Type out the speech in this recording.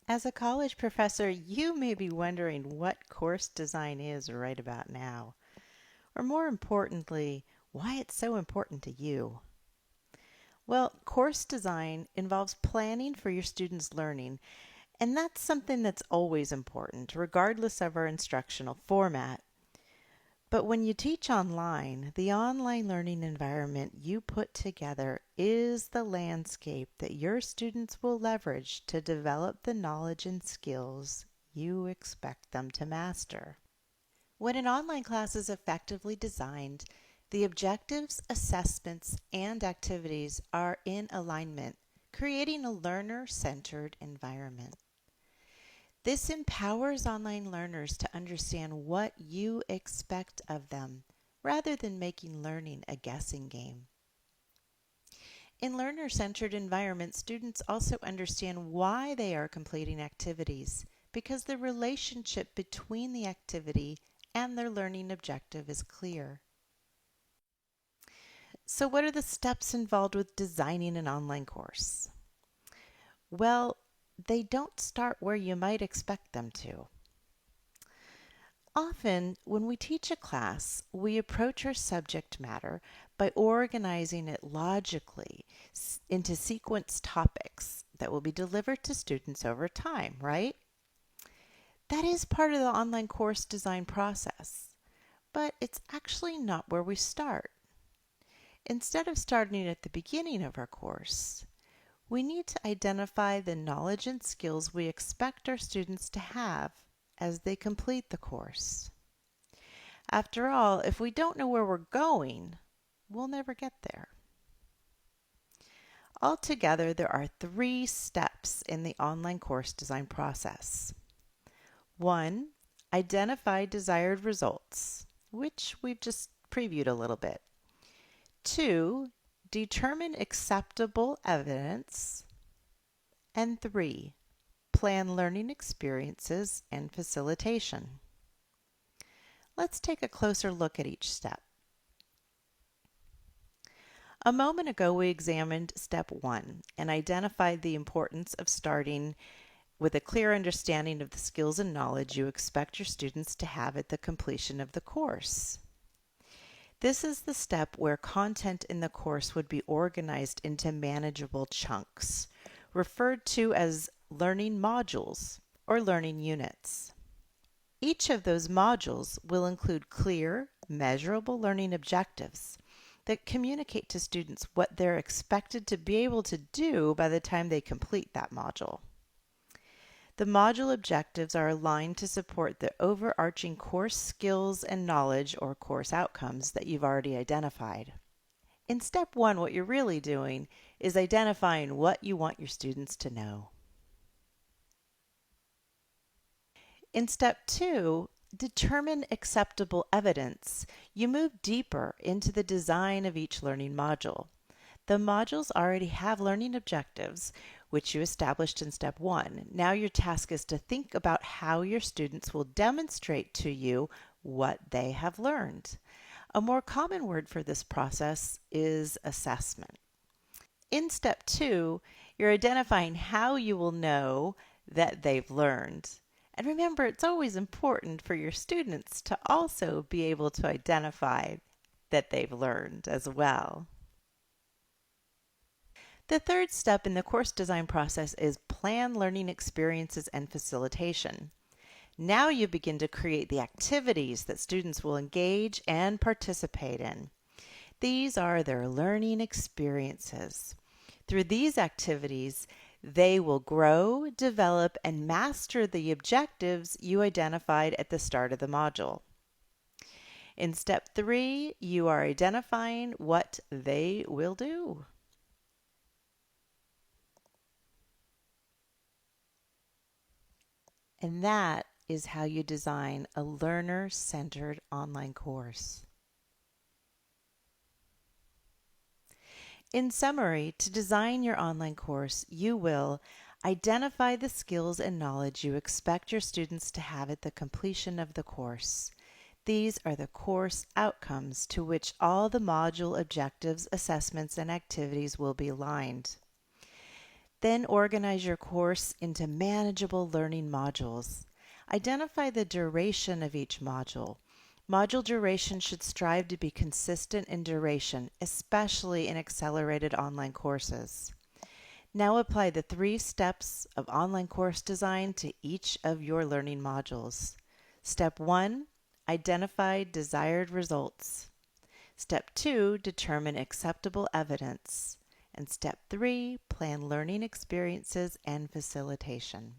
As a college professor, you may be wondering what course design is right about now, or more importantly, why it's so important to you. Well, course design involves planning for your students' learning, and that's something that's always important, regardless of our instructional format. But when you teach online, the online learning environment you put together is the landscape that your students will leverage to develop the knowledge and skills you expect them to master. When an online class is effectively designed, the objectives, assessments, and activities are in alignment, creating a learner-centered environment. This empowers online learners to understand what you expect of them, rather than making learning a guessing game. In learner-centered environments, students also understand why they are completing activities, because the relationship between the activity and their learning objective is clear. So what are the steps involved with designing an online course? Well, they don't start where you might expect them to. Often, when we teach a class, we approach our subject matter by organizing it logically into sequenced topics that will be delivered to students over time, right? That is part of the online course design process, but it's actually not where we start. Instead of starting at the beginning of our course, we need to identify the knowledge and skills we expect our students to have as they complete the course. After all, if we don't know where we're going, we'll never get there. Altogether, there are 3 steps in the online course design process. 1. Identify desired results, which we've just previewed a little bit. 2. Determine acceptable evidence. And 3. Plan learning experiences and facilitation. Let's take a closer look at each step. A moment ago, we examined step 1 and identified the importance of starting with a clear understanding of the skills and knowledge you expect your students to have at the completion of the course. This is the step where content in the course would be organized into manageable chunks, referred to as learning modules or learning units. Each of those modules will include clear, measurable learning objectives that communicate to students what they're expected to be able to do by the time they complete that module. The module objectives are aligned to support the overarching course skills and knowledge or course outcomes that you've already identified. In step 1, what you're really doing is identifying what you want your students to know. In step 2, determine acceptable evidence. You move deeper into the design of each learning module. The modules already have learning objectives, which you established in step 1. Now your task is to think about how your students will demonstrate to you what they have learned. A more common word for this process is assessment. In step 2, you're identifying how you will know that they've learned. And remember, it's always important for your students to also be able to identify that they've learned as well. The third step in the course design process is plan learning experiences and facilitation. Now you begin to create the activities that students will engage and participate in. These are their learning experiences. Through these activities, they will grow, develop, and master the objectives you identified at the start of the module. In step 3, you are identifying what they will do. And that is how you design a learner-centered online course. In summary, to design your online course, you will identify the skills and knowledge you expect your students to have at the completion of the course. These are the course outcomes to which all the module objectives, assessments, and activities will be aligned. Then organize your course into manageable learning modules. Identify the duration of each module. Module duration should strive to be consistent in duration, especially in accelerated online courses. Now apply the 3 steps of online course design to each of your learning modules. Step 1, identify desired results. Step 2, determine acceptable evidence. And step 3, plan learning experiences and facilitation.